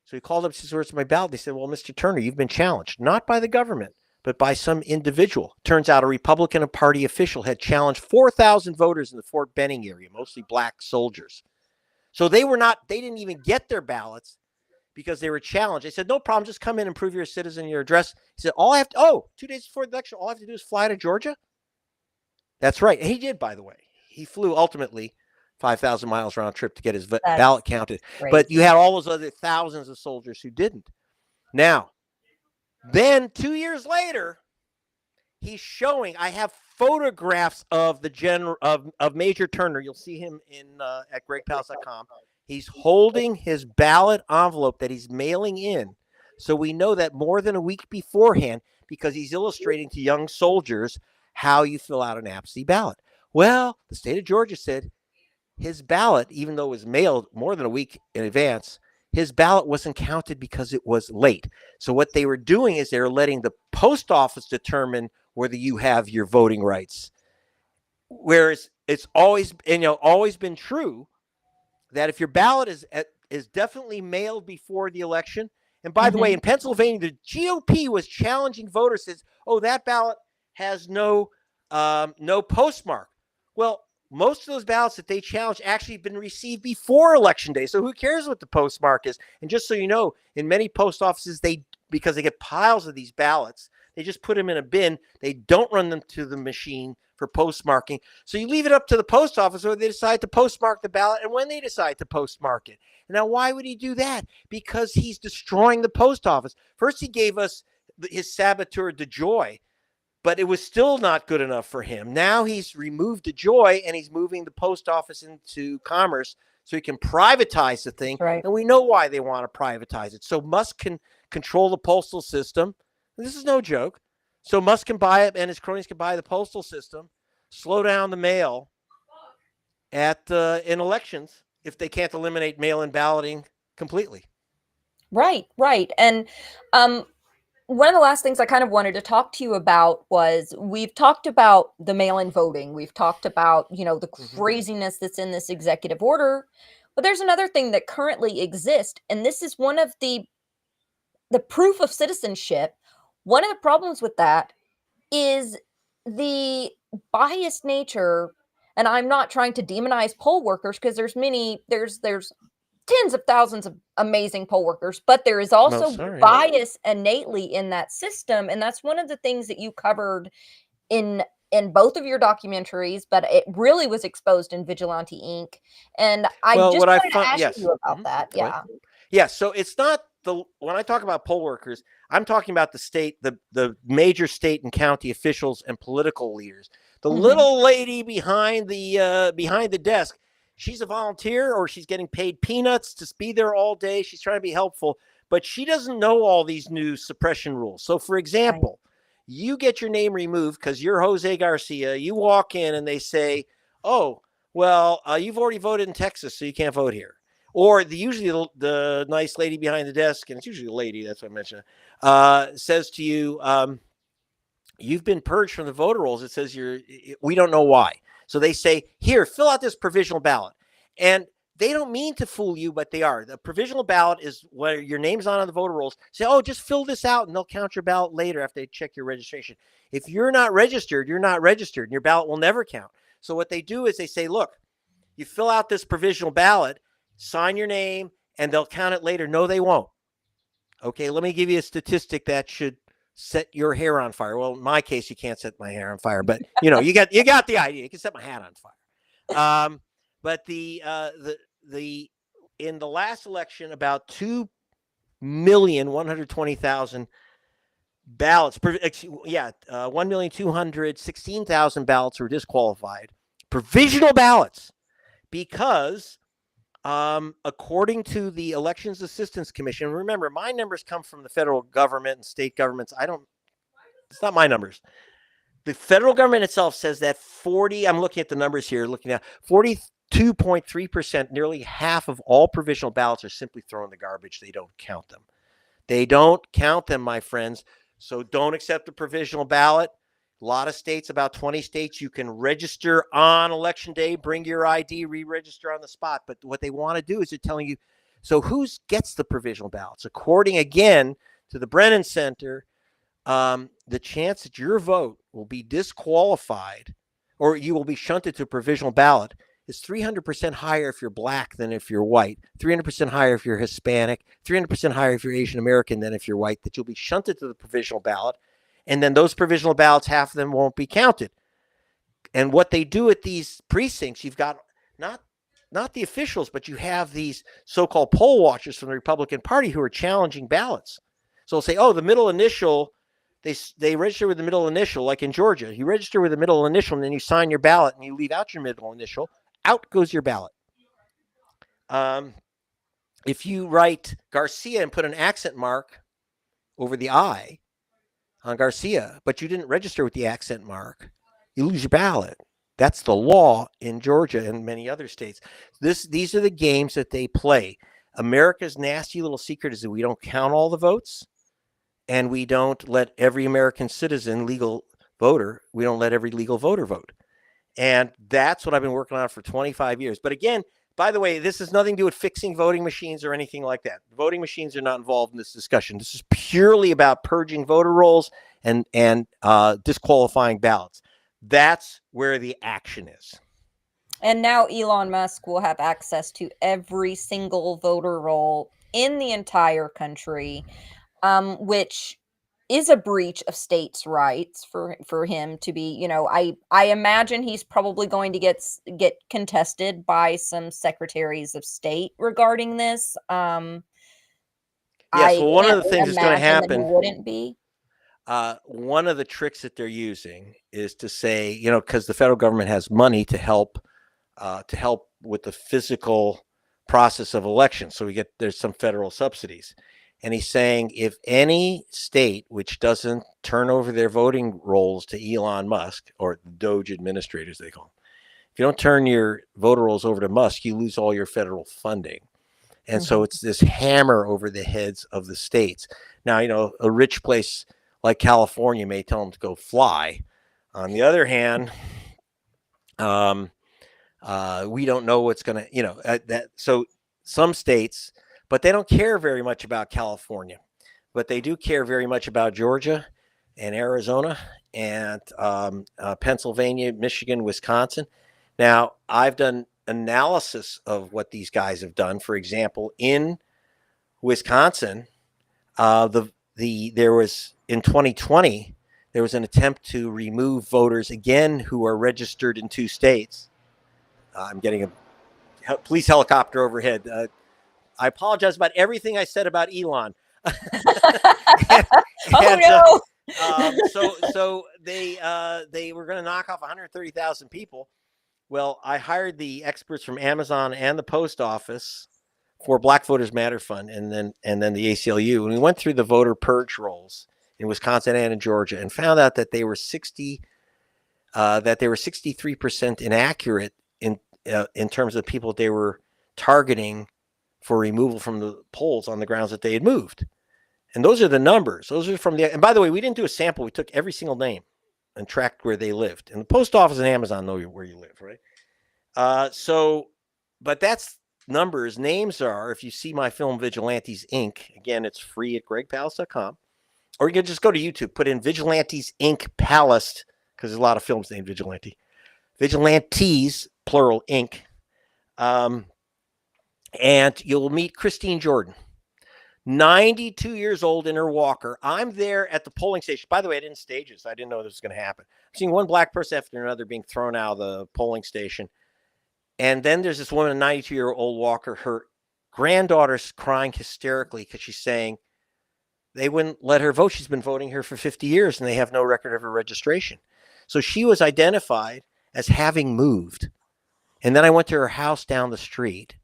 So he called up, says, where's my ballot? They said, well, Mr. Turner, you've been challenged, not by the government, but by some individual. Turns out a Republican Party official had challenged 4,000 voters in the Fort Benning area, mostly black soldiers. So they didn't even get their ballots because they were challenged. They said, no problem, just come in and prove you're a citizen, your address. He said, 2 days before the election, all I have to do is fly to Georgia? That's right. And he did, by the way. He flew ultimately 5,000 miles round trip to get his ballot counted. Great. But you had all those other thousands of soldiers who didn't. Now, then 2 years later, he's showing, I have photographs of of Major Turner. You'll see him at gregpalast.com. He's holding his ballot envelope that he's mailing in. So we know that more than a week beforehand, because he's illustrating to young soldiers how you fill out an absentee ballot. Well, the state of Georgia said his ballot, even though it was mailed more than a week in advance, his ballot wasn't counted because it was late. So what they were doing is they were letting the post office determine whether you have your voting rights. Whereas it's always been true that if your ballot is definitely mailed before the election, and by the way, in Pennsylvania, the GOP was challenging voters, says, oh, that ballot has no postmark. Well, most of those ballots that they challenged actually been received before Election Day. So who cares what the postmark is? And just so you know, in many post offices, because they get piles of these ballots, they just put them in a bin. They don't run them to the machine for postmarking. So you leave it up to the post office whether they decide to postmark the ballot and when they decide to postmark it. Now, why would he do that? Because he's destroying the post office. First, he gave us his saboteur DeJoy, but it was still not good enough for him. Now he's removed DeJoy and he's moving the post office into commerce so he can privatize the thing. Right. And we know why they want to privatize it. So Musk can control the postal system. This is no joke. So Musk can buy it and his cronies can buy the postal system, slow down the mail in elections if they can't eliminate mail-in balloting completely. Right. And one of the last things I kind of wanted to talk to you about was we've talked about the mail-in voting. We've talked about, the craziness that's in this executive order. But there's another thing that currently exists, and this is one of the proof of citizenship. One of the problems with that is the biased nature, and I'm not trying to demonize poll workers because there's tens of thousands of amazing poll workers, but there is also bias innately in that system. And that's one of the things that you covered in both of your documentaries, but it really was exposed in Vigilante Inc. And I wanted to ask you about that. Yeah. Yeah. So it's not when I talk about poll workers, I'm talking about the state, the major state and county officials and political leaders. The little lady behind the desk, she's a volunteer or she's getting paid peanuts to be there all day. She's trying to be helpful, but she doesn't know all these new suppression rules. So, for example, you get your name removed because you're Jose Garcia. You walk in and they say, oh, well, you've already voted in Texas, so you can't vote here. Or usually the nice lady behind the desk, and it's usually a lady, that's what I mentioned, says to you, you've been purged from the voter rolls. It says we don't know why. So they say, here, fill out this provisional ballot. And they don't mean to fool you, but they are. The provisional ballot is where your name's on the voter rolls. Say, oh, just fill this out and they'll count your ballot later after they check your registration. If you're not registered, you're not registered and your ballot will never count. So what they do is they say, look, You fill out this provisional ballot, sign your name, and they'll count it later. No, they won't. Okay, let me give you a statistic that should set your hair on fire. Well, in my case, you can't set my hair on fire, but you got the idea. You can set my hat on fire. But the in the last election, about 2,120,000 ballots. 1,216,000 ballots were disqualified. Provisional ballots, because according to the Elections Assistance Commission, remember, my numbers come from the federal government and state governments. It's not my numbers. The federal government itself says that I'm looking at the numbers here, looking at 42.3%, nearly half of all provisional ballots are simply thrown in the garbage. They don't count them. They don't count them, my friends. So don't accept the provisional ballot. A lot of states, about 20 states, you can register on election day, bring your ID, re-register on the spot. But what they want to do is they're telling you, so who gets the provisional ballots? According, again, to the Brennan Center, the chance that your vote will be disqualified or you will be shunted to a provisional ballot is 300% higher if you're black than if you're white, 300% higher if you're Hispanic, 300% higher if you're Asian American than if you're white, that you'll be shunted to the provisional ballot. And then those provisional ballots, half of them won't be counted. And what they do at these precincts, you've got not the officials, but you have these so-called poll watchers from the Republican Party who are challenging ballots. So they'll say, oh, the middle initial, they register with the middle initial, like in Georgia. You register with the middle initial, and then you sign your ballot, and you leave out your middle initial. Out goes your ballot. If you write Garcia and put an accent mark over the I on Garcia, but you didn't register with the accent mark, you lose your ballot. That's the law in Georgia and many other states. These are the games that they play. America's nasty little secret is that we don't count all the votes, and we don't let every American citizen, legal voter, we don't let every legal voter vote. And that's what I've been working on for 25 years. But again, by the way, this has nothing to do with fixing voting machines or anything like that. Voting machines are not involved in this discussion. This is purely about purging voter rolls and disqualifying ballots. That's where the action is. And now Elon Musk will have access to every single voter roll in the entire country, which is a breach of states' rights for him to be, I imagine he's probably going to get contested by some secretaries of state regarding this. Yes, well, one of the things that's going to happen wouldn't be. One of the tricks that they're using is to say, because the federal government has money to help with the physical process of elections. So there's some federal subsidies. And he's saying if any state which doesn't turn over their voting rolls to Elon Musk, or Doge administrators, they call them, if you don't turn your voter rolls over to Musk, you lose all your federal funding. And so it's this hammer over the heads of the states. Now, a rich place like California may tell them to go fly. On the other hand, we don't know what's going to, so some states, but they don't care very much about California, but they do care very much about Georgia and Arizona and Pennsylvania, Michigan, Wisconsin. Now, I've done analysis of what these guys have done. For example, in Wisconsin, there was in 2020, there was an attempt to remove voters again who are registered in 2 states. I'm getting a police helicopter overhead. I apologize about everything I said about Elon. No! So they were going to knock off 130,000 people. Well, I hired the experts from Amazon and the post office for Black Voters Matter Fund, and then the ACLU, and we went through the voter purge rolls in Wisconsin and in Georgia, and found out that they were 63% inaccurate in terms of people they were targeting for removal from the polls on the grounds that they had moved. And those are the numbers. Those are and by the way, we didn't do a sample. We took every single name and tracked where they lived. And the post office and Amazon know where you live, right? But that's numbers. Names are, if you see my film Vigilantes Inc., again, it's free at gregpalast.com. Or you can just go to YouTube, put in Vigilantes Inc. Palast, because there's a lot of films named Vigilante. Vigilantes, plural, Inc. And you'll meet Christine Jordan, 92 years old in her walker. I'm there at the polling station. By the way, I didn't stage this. I didn't know this was going to happen. I'm seeing one black person after another being thrown out of the polling station. And then there's this woman, a 92-year-old walker. Her granddaughter's crying hysterically because she's saying they wouldn't let her vote. She's been voting here for 50 years and they have no record of her registration. So she was identified as having moved. And then I went to her house down the street,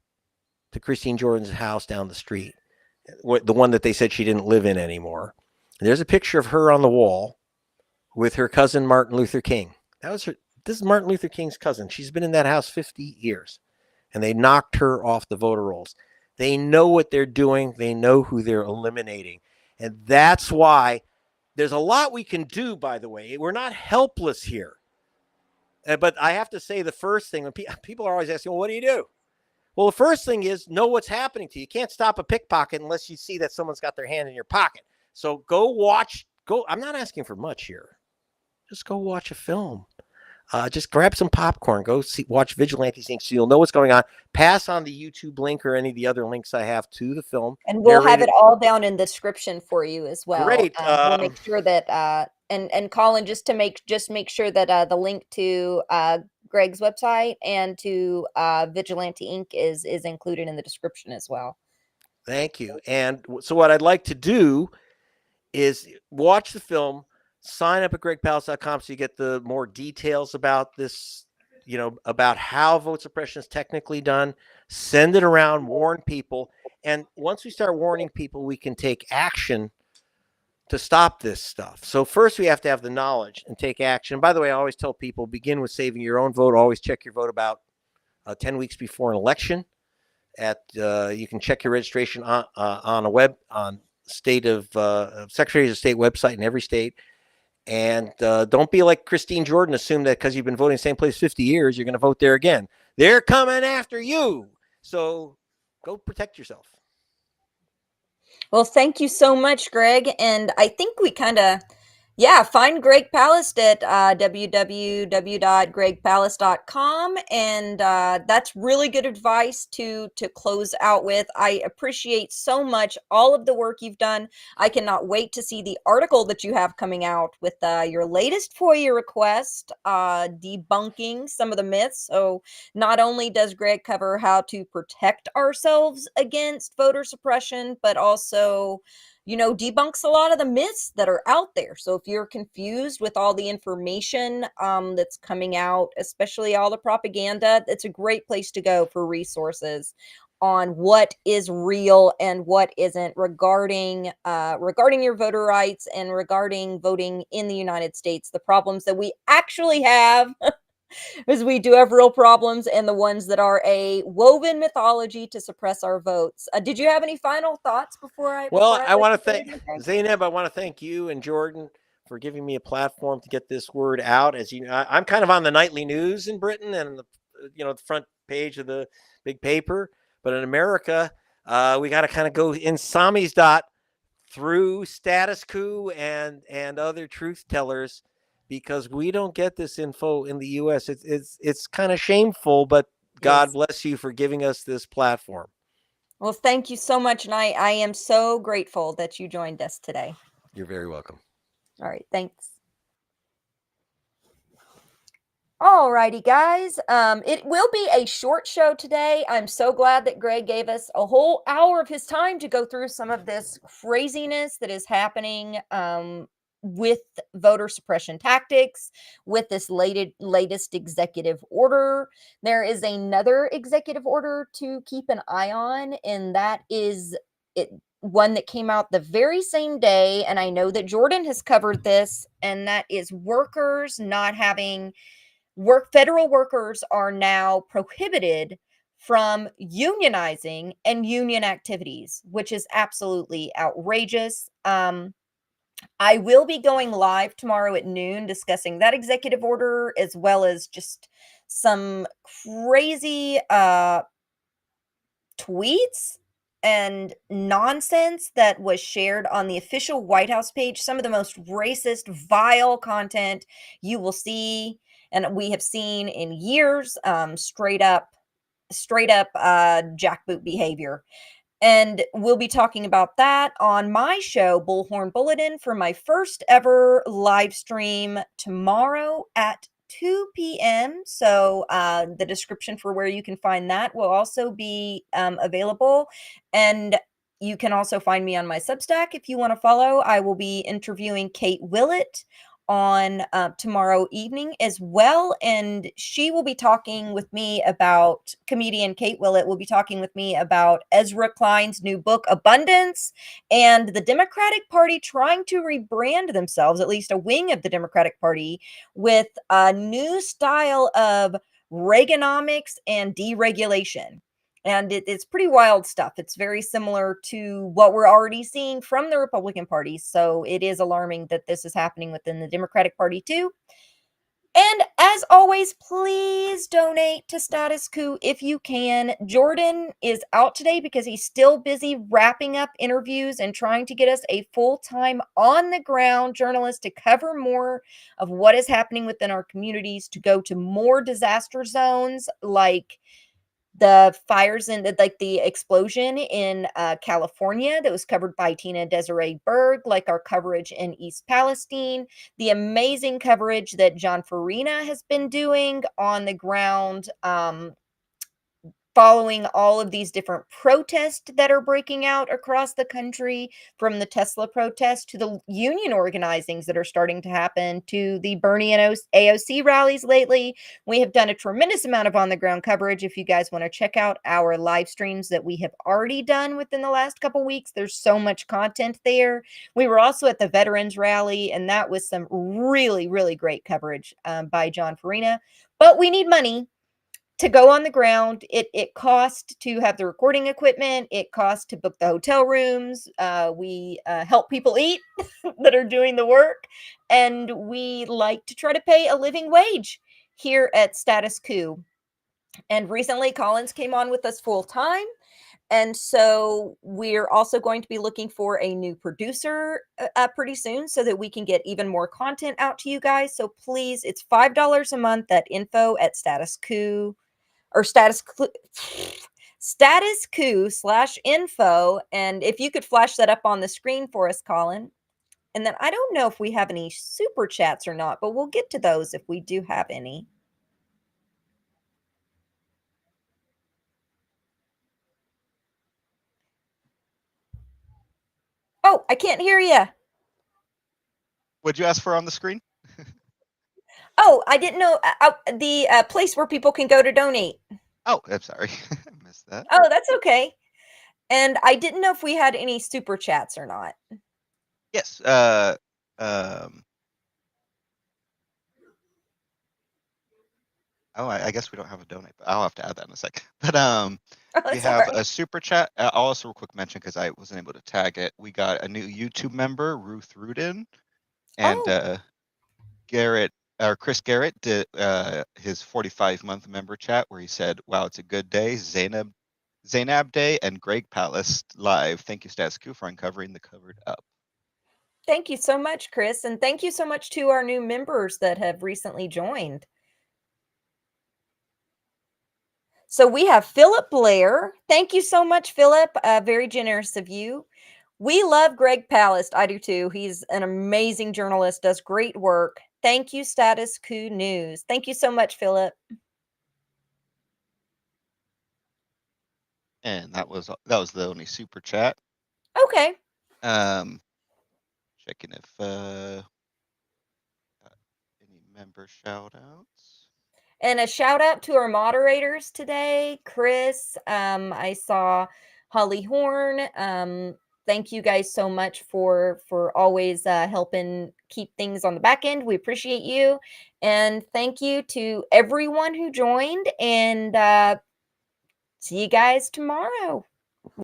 to Christine Jordan's house down the street, the one that they said she didn't live in anymore. And there's a picture of her on the wall with her cousin, Martin Luther King. That was her. This is Martin Luther King's cousin. She's been in that house 50 years. And they knocked her off the voter rolls. They know what they're doing. They know who they're eliminating. And that's why there's a lot we can do, by the way. We're not helpless here. But I have to say the first thing, when people are always asking, well, what do you do? Well, the first thing is know what's happening to you. You can't stop a pickpocket unless you see that someone's got their hand in your pocket. So go watch. I'm not asking for much here. Just go watch a film. Just grab some popcorn. Go watch Vigilante Inc. so you'll know what's going on. Pass on the YouTube link or any of the other links I have to the film. And we'll have it all down in the description for you as well. Great. We'll make sure that and Colin, just make sure that the link to Greg's website and to Vigilante Inc. is included in the description as well. Thank you. And so what I'd like to do is watch the film, sign up at gregpalast.com so you get the more details about this, about how vote suppression is technically done. Send it around, warn people. And once we start warning people, we can take action to stop this stuff. So first we have to have the knowledge and take action. By the way, I always tell people, begin with saving your own vote. Always check your vote about 10 weeks before an election. You can check your registration on Secretaries of State website in every state. And don't be like Christine Jordan, assume that because you've been voting the same place 50 years, you're going to vote there again. They're coming after you. So go protect yourself. Well, thank you so much, Greg. And I think we kind of, find Greg Palast at www.gregpalast.com. And that's really good advice to close out with. I appreciate so much all of the work you've done. I cannot wait to see the article that you have coming out with your latest FOIA request, debunking some of the myths. So not only does Greg cover how to protect ourselves against voter suppression, but also debunks a lot of the myths that are out there. So if you're confused with all the information that's coming out, especially all the propaganda, it's a great place to go for resources on what is real and what isn't regarding your voter rights and regarding voting in the United States, the problems that we actually have. Because we do have real problems and the ones that are a woven mythology to suppress our votes. Did you have any final thoughts before I? Well, I want to thank Zeynab. I want to thank you and Jordan for giving me a platform to get this word out. As you know, I'm kind of on the nightly news in Britain and the front page of the big paper. But in America, we got to kind of go in Sami's dot through Status Coup and other truth tellers, because we don't get this info in the U.S. It's kind of shameful, but God bless you for giving us this platform. Well, thank you so much. And I am so grateful that you joined us today. You're very welcome. All right. Thanks. All righty, guys. It will be a short show today. I'm so glad that Greg gave us a whole hour of his time to go through some of this craziness that is happening with voter suppression tactics, with this latest executive order. There is another executive order to keep an eye on, and that is one that came out the very same day. And I know that Jordan has covered this, and that is workers not having federal workers are now prohibited from unionizing and union activities, which is absolutely outrageous. I will be going live tomorrow at noon discussing that executive order, as well as just some crazy tweets and nonsense that was shared on the official White House page. Some of the most racist, vile content you will see and we have seen in years, straight up straight up jackboot behavior. And we'll be talking about that on my show, Bullhorn Bulletin, for my first ever live stream tomorrow at 2 p.m. So the description for where you can find that will also be available. And you can also find me on my Substack if you want to follow. I will be interviewing Kate Willett on tomorrow evening as well, and she will be talking with me about, comedian Kate Willett will be talking with me about Ezra Klein's new book Abundance, and the Democratic Party trying to rebrand themselves, at least a wing of the Democratic Party, with a new style of Reaganomics and deregulation. And it's pretty wild stuff. It's very similar to what we're already seeing from the Republican Party. So it is alarming that this is happening within the Democratic Party too. And as always, please donate to Status Coup if you can. Jordan is out today because he's still busy wrapping up interviews and trying to get us a full-time on-the-ground journalist to cover more of what is happening within our communities, to go to more disaster zones like the fires and the explosion in California that was covered by Tina Desiree Berg, like our coverage in East Palestine, the amazing coverage that John Farina has been doing on the ground, following all of these different protests that are breaking out across the country, from the Tesla protest to the union organizings that are starting to happen to the Bernie and AOC rallies lately. We have done a tremendous amount of on-the-ground coverage. If you guys want to check out our live streams that we have already done within the last couple weeks, there's so much content there. We were also at the Veterans Rally, and that was some really, really great coverage by John Farina. But we need money to go on the ground. It costs to have the recording equipment. It costs to book the hotel rooms. We help people eat that are doing the work. And we like to try to pay a living wage here at Status Coup. And recently, Collins came on with us full time. And so we're also going to be looking for a new producer pretty soon so that we can get even more content out to you guys. So please, it's $5 a month at info@Status Coup. Or Status Coup/info. And if you could flash that up on the screen for us, Colin. And then I don't know if we have any super chats or not, but we'll get to those if we do have any. Oh, I can't hear you. What'd you ask for on the screen? Oh, I didn't know the place where people can go to donate. Oh, I'm sorry. I missed that. Oh, that's okay. And I didn't know if we had any super chats or not. Yes. Oh, I guess we don't have a donate, but I'll have to add that in a sec. But we have a super chat. I'll also real quick mention, because I wasn't able to tag it. We got a new YouTube member, Ruth Rudin, and Chris Garrett did his 45-month member chat where he said, "Wow, it's a good day. Zeynab Day and Greg Palast live. Thank you, Status Coup, for uncovering the covered up." Thank you so much, Chris. And thank you so much to our new members that have recently joined. So we have Philip Blair. Thank you so much, Philip. Very generous of you. We love Greg Palast. I do too. He's an amazing journalist, does great work. Thank you, Status Coup News. Thank you so much, Philip. And that was the only super chat. Okay. Checking if any member shout outs. And a shout out to our moderators today, Chris. I saw Holly Horn. Thank you guys so much for always helping keep things on the back end. We appreciate you. And thank you to everyone who joined. And see you guys tomorrow.